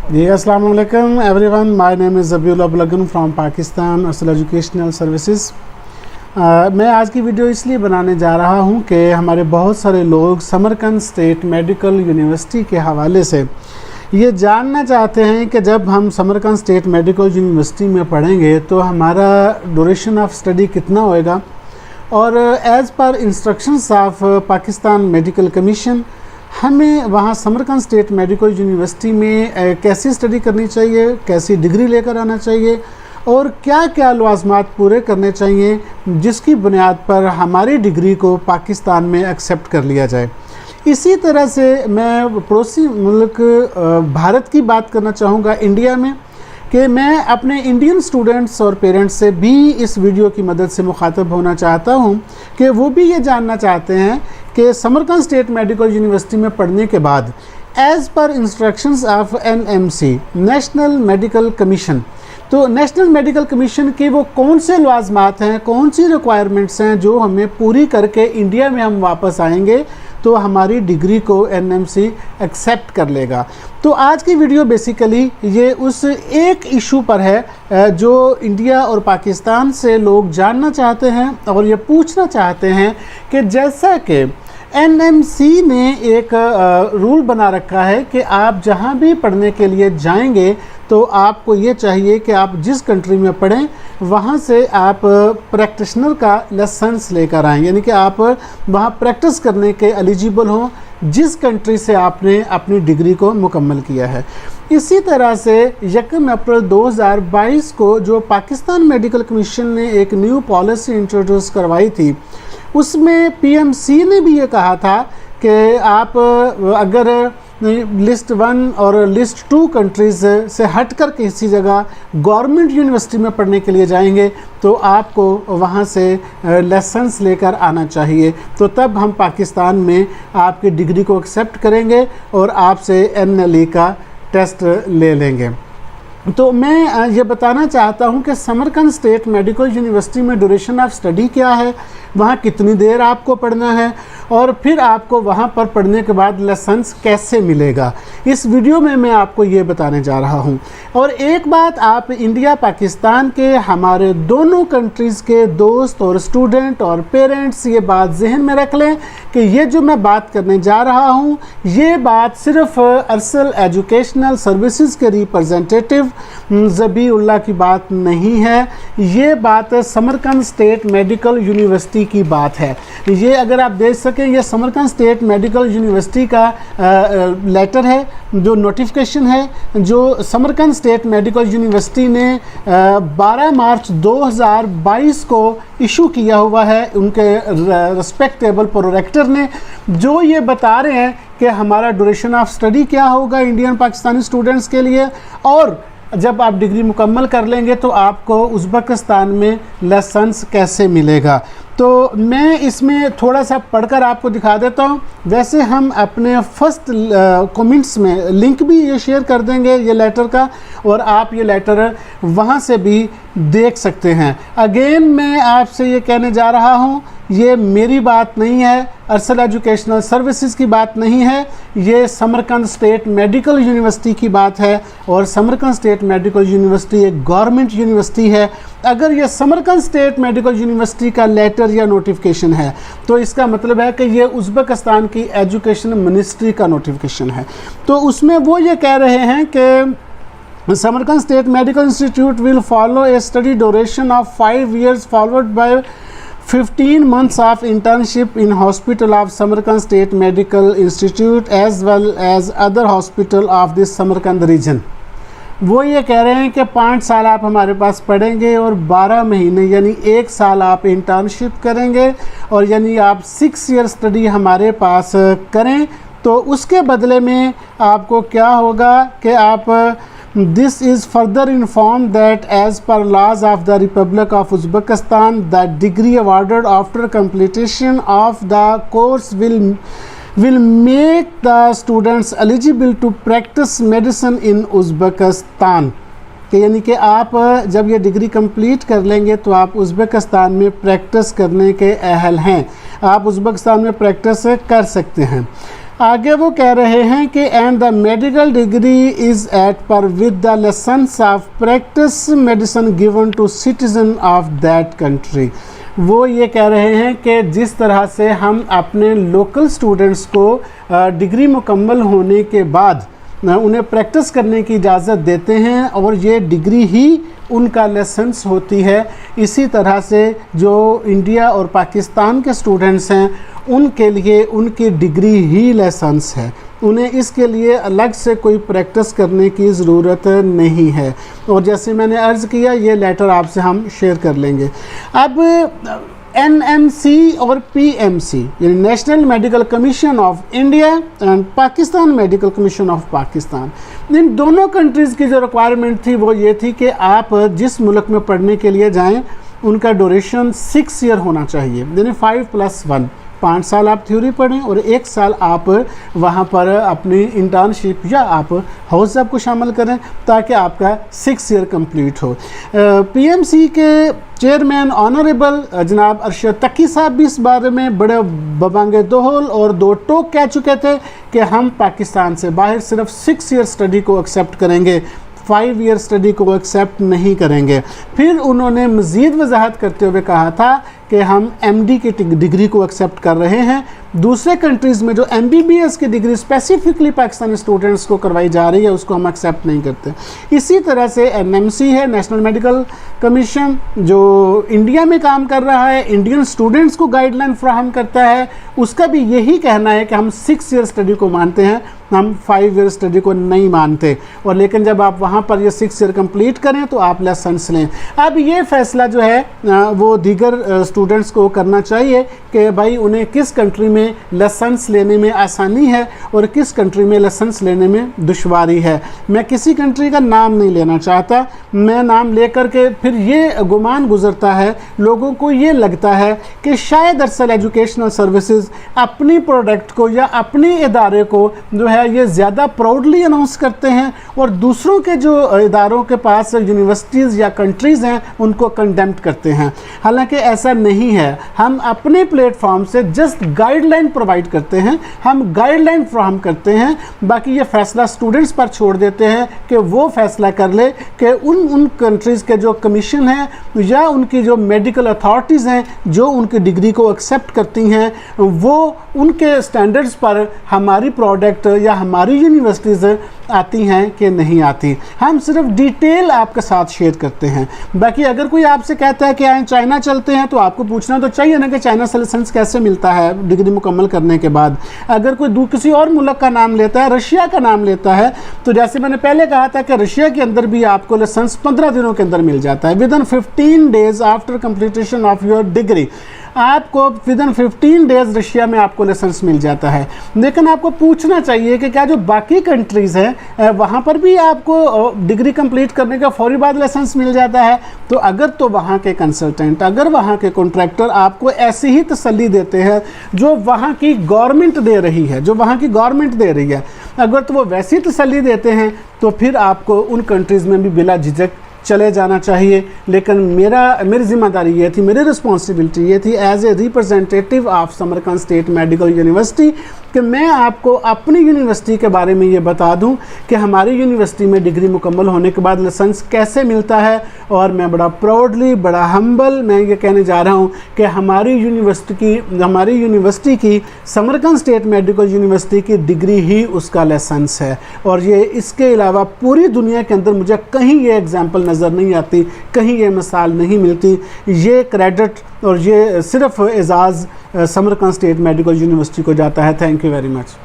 जी अस्सलाम वालेकुम everyone, my name is Zabiullah Bulgan from Pakistan Arsal educational services. मैं आज की वीडियो इसलिए बनाने जा रहा हूं कि हमारे बहुत सारे लोग समरकंद स्टेट मेडिकल यूनिवर्सिटी के हवाले से ये जानना चाहते हैं कि जब हम समरकंद स्टेट मेडिकल यूनिवर्सिटी में पढ़ेंगे तो हमारा ड्यूरेशन ऑफ स्टडी कितना होएगा, और as per instructions of Pakistan medical commission हमें वहाँ समरकंद स्टेट मेडिकल यूनिवर्सिटी में कैसी स्टडी करनी चाहिए, कैसी डिग्री लेकर आना चाहिए और क्या क्या लवाज़मात पूरे करने चाहिए जिसकी बुनियाद पर हमारी डिग्री को पाकिस्तान में एक्सेप्ट कर लिया जाए। इसी तरह से मैं पड़ोसी मुल्क भारत की बात करना चाहूँगा, इंडिया में, कि मैं अपने इंडियन स्टूडेंट्स और पेरेंट्स से भी इस वीडियो की मदद से मुखातब होना चाहता हूं कि वो भी ये जानना चाहते हैं कि समरकंद स्टेट मेडिकल यूनिवर्सिटी में पढ़ने के बाद as per instructions of NMC national medical commission, तो नेशनल मेडिकल कमीशन के वो कौन से लवाज़मात हैं, कौन सी रिक्वायरमेंट्स हैं जो हमें पूरी करके इंडिया में हम वापस आएंगे तो हमारी डिग्री को NMC एक्सेप्ट कर लेगा। तो आज की वीडियो बेसिकली ये उस एक इशू पर है जो इंडिया और पाकिस्तान से लोग जानना चाहते हैं और ये पूछना चाहते हैं कि जैसा कि NMC ने एक रूल बना रखा है कि आप जहाँ भी पढ़ने के लिए जाएंगे तो आपको ये चाहिए कि आप जिस कंट्री में पढ़ें वहाँ से आप प्रैक्टिशनर का लाइसेंस लेकर आएँ, यानी कि आप वहाँ प्रैक्टिस करने के एलिजिबल हों जिस कंट्री से आपने अपनी डिग्री को मुकम्मल किया है। इसी तरह से 1 अप्रैल 2022 को जो पाकिस्तान मेडिकल कमीशन ने एक न्यू पॉलिसी इंट्रोड्यूस करवाई थी, उसमें PMC ने भी ये कहा था कि आप अगर लिस्ट 1 और लिस्ट 2 कंट्रीज़ से हटकर किसी जगह गवर्नमेंट यूनिवर्सिटी में पढ़ने के लिए जाएंगे तो आपको वहाँ से लाइसेंस लेकर आना चाहिए, तो तब हम पाकिस्तान में आपकी डिग्री को एक्सेप्ट करेंगे और आपसे NLE का टेस्ट ले लेंगे। तो मैं ये बताना चाहता हूँ कि समरकंद स्टेट मेडिकल यूनिवर्सिटी में ड्यूरेशन ऑफ स्टडी क्या है, वहाँ कितनी देर आपको पढ़ना है और फिर आपको वहाँ पर पढ़ने के बाद लाइसेंस कैसे मिलेगा। इस वीडियो में मैं आपको ये बताने जा रहा हूँ। और एक बात आप इंडिया पाकिस्तान के हमारे दोनों कंट्रीज़ के दोस्त और स्टूडेंट और पेरेंट्स ये बात जहन में रख लें कि ये जो मैं बात करने जा रहा हूँ ये बात सिर्फ अरसल एजुकेशनल सर्विसेज के रिप्रेजेंटेटिव ज़बीउल्लाह की बात नहीं है, ये बात समरकंद स्टेट मेडिकल यूनिवर्सिटी की बात है। ये अगर आप देख सकें, ये समरकंद स्टेट मेडिकल यूनिवर्सिटी का लेटर है, जो नोटिफिकेशन है जो समरकंद स्टेट मेडिकल यूनिवर्सिटी ने 12 मार्च 2022 को इशू किया हुआ है उनके रिस्पेक्टेबल प्रोरेक्टर ने, जो ये बता रहे हैं कि हमारा ड्यूरेशन ऑफ स्टडी क्या होगा इंडियन पाकिस्तानी स्टूडेंट्स के लिए, और जब आप डिग्री मुकम्मल कर लेंगे तो आपको उज़्बेकिस्तान में लाइसेंस कैसे मिलेगा। तो मैं इसमें थोड़ा सा पढ़कर आपको दिखा देता हूँ। वैसे हम अपने फर्स्ट कमेंट्स में लिंक भी ये शेयर कर देंगे ये लेटर का, और आप ये लेटर वहाँ से भी देख सकते हैं। अगेन मैं आपसे ये कहने जा रहा हूँ, ये मेरी बात नहीं है, अरसल एजुकेशनल सर्विसेज की बात नहीं है, ये समरकंद स्टेट मेडिकल यूनिवर्सिटी की बात है, और समरकंद स्टेट मेडिकल यूनिवर्सिटी एक गवर्नमेंट यूनिवर्सिटी है। अगर ये समरकंद स्टेट मेडिकल यूनिवर्सिटी का लेटर या नोटिफिकेशन है तो इसका मतलब है कि ये उज़्बेकिस्तान की एजुकेशन मिनिस्ट्री का नोटिफिकेशन है। तो उसमें वो ये कह रहे हैं कि Samarkand State medical institute will follow A study duration of 5 years followed by 15 months of internship in hospital of Samarkand State Medical Institute as well as other hospital of this Samarkand region। वो ये कह रहे हैं कि 5 साल आप हमारे पास पढ़ेंगे और 12 महीने यानी 1 साल आप इंटर्नशिप करेंगे, और यानी आप 6 year स्टडी हमारे पास करें तो उसके बदले में आपको क्या होगा कि आप This is further informed that as per laws of the Republic of Uzbekistan, the degree awarded after completion of the course will make the students eligible to practice medicine in Uzbekistan। कि यानी कि आप जब ये degree complete कर लेंगे तो आप उज़्बेकिस्तान में प्रैक्टिस करने के अहल हैं, आप उज़्बेकिस्तान में प्रैक्टिस कर सकते हैं। आगे वो कह रहे हैं कि and the medical degree is at par with the lessons of practice medicine given to citizen of that country. वो ये कह रहे हैं कि जिस तरह से हम अपने लोकल स्टूडेंट्स को डिग्री मुकम्मल होने के बाद उन्हें प्रैक्टिस करने की इजाज़त देते हैं और ये डिग्री ही उनका लाइसेंस होती है, इसी तरह से जो इंडिया और पाकिस्तान के स्टूडेंट्स हैं उनके लिए उनकी डिग्री ही लाइसेंस है। उन्हें इसके लिए अलग से कोई प्रैक्टिस करने की ज़रूरत नहीं है। और जैसे मैंने अर्ज़ किया, ये लेटर आपसे हम शेयर कर लेंगे। अब NMC और PMC यानी national medical commission of India and Pakistan medical commission of Pakistan, इन दोनों कंट्रीज़ की जो रिक्वायरमेंट थी वो ये थी कि आप जिस मुल्क में पढ़ने के लिए जाएं उनका ड्यूरेशन 6 ईयर होना चाहिए, यानी 5+1, 5 साल आप थ्योरी पढ़ें और 1 साल आप वहाँ पर अपनी इंटर्नशिप या आप हाउस जॉब को शामिल करें ताकि आपका 6 ईयर कंप्लीट हो। PMC के चेयरमैन ऑनरेबल जनाब अरशद तकी साहब भी इस बारे में बड़े बबांगे दोहल और दो टोक कह चुके थे कि हम पाकिस्तान से बाहर सिर्फ 6 ईयर स्टडी को एक्सेप्ट करेंगे, 5 ईयर स्टडी को एक्सेप्ट नहीं करेंगे। फिर उन्होंने मज़ीद वजाहत करते हुए कहा था कि हम MD की डिग्री को एक्सेप्ट कर रहे हैं। दूसरे कंट्रीज़ में जो MBBS की डिग्री स्पेसिफिकली पाकिस्तानी स्टूडेंट्स को करवाई जा रही है उसको हम एक्सेप्ट नहीं करते। इसी तरह से NMC है, नेशनल मेडिकल कमीशन, जो इंडिया में काम कर रहा है, इंडियन स्टूडेंट्स को गाइडलाइन फ्राहम करता है, उसका भी यही कहना है कि हम 6 ईयर स्टडी को मानते हैं, हम 5 ईयर स्टडी को नहीं मानते। और लेकिन जब आप वहाँ पर ये 6 ईयर कंप्लीट करें तो आप लाइसेंस लें। अब ये फ़ैसला जो है वो दीगर स्टूडेंट्स को करना चाहिए कि भाई उन्हें किस कंट्री में लाइसेंस लेने में आसानी है और किस कंट्री में लाइसेंस लेने में दुश्वारी है। मैं किसी कंट्री का नाम नहीं लेना चाहता, मैं नाम लेकर के फिर ये गुमान गुजरता है, लोगों को ये लगता है कि शायद अरसल एजुकेशनल सर्विसेज अपनी प्रोडक्ट को या अपने इदारे को जो है ये ज़्यादा प्राउडली अनाउंस करते हैं और दूसरों के जो इदारों के पास यूनिवर्सिटीज़ या कंट्रीज़ हैं उनको कंडेम्प्ट करते हैं। हालांकि ऐसा नहीं है, हम अपने प्लेटफॉर्म से जस्ट गाइडलाइन प्रोवाइड करते हैं, हम गाइडलाइन फ्राहम करते हैं, बाकी ये फ़ैसला स्टूडेंट्स पर छोड़ देते हैं कि वो फ़ैसला कर ले कि उन कंट्रीज़ के जो कमीशन हैं या उनकी जो मेडिकल अथॉरिटीज़ हैं जो उनकी डिग्री को एक्सेप्ट करती हैं वो उनके स्टैंडर्ड्स पर हमारी प्रोडक्ट या हमारी यूनिवर्सिटीज़ आती हैं कि नहीं आती। हम सिर्फ डिटेल आपके साथ शेयर करते हैं। बाकी अगर कोई आपसे कहता है कि आए चाइना चलते हैं तो आपको पूछना तो चाहिए ना कि चाइना से लाइसेंस कैसे मिलता है डिग्री मुकम्मल करने के बाद। अगर कोई किसी और मुल्क का नाम लेता है, रशिया का नाम लेता है, तो जैसे मैंने पहले कहा था कि रशिया के अंदर भी आपको लाइसेंस 15 दिनों के अंदर मिल जाता है। Within 15 days after completion of your degree आपको विदिन 15 डेज रशिया में आपको लाइसेंस मिल जाता है। लेकिन आपको पूछना चाहिए कि क्या जो बाकी कंट्रीज़ हैं वहाँ पर भी आपको डिग्री कंप्लीट करने का फौरी बाद लाइसेंस मिल जाता है? तो अगर तो वहाँ के कंसल्टेंट, अगर वहाँ के कॉन्ट्रैक्टर आपको ऐसी ही तसल्ली देते हैं जो वहाँ की गवर्नमेंट दे रही है, जो वहाँ की गवर्नमेंट दे रही है, अगर तो वो वैसी तसल्ली देते हैं तो फिर आपको उन कंट्रीज़ में भी बिला झिझक चले जाना चाहिए। लेकिन मेरी ज़िम्मेदारी ये थी, मेरी रिस्पॉन्सिबिलिटी ये थी as a representative of Samarkand State Medical University कि मैं आपको अपनी यूनिवर्सिटी के बारे में ये बता दूं कि हमारी यूनिवर्सिटी में डिग्री मुकम्मल होने के बाद लाइसेंस कैसे मिलता है। और मैं बड़ा प्राउडली, बड़ा हम्बल मैं ये कहने जा रहा हूँ कि हमारी यूनिवर्सिटी की समरकंद स्टेट मेडिकल यूनिवर्सिटी की डिग्री ही उसका लाइसेंस है। और ये इसके अलावा पूरी दुनिया के अंदर मुझे कहीं ये एग्जाम्पल नज़र नहीं आती, कहीं ये मिसाल नहीं मिलती। ये क्रेडिट और ये सिर्फ एजाज़ समरकंद स्टेट मेडिकल यूनिवर्सिटी को जाता है। Thank you very much.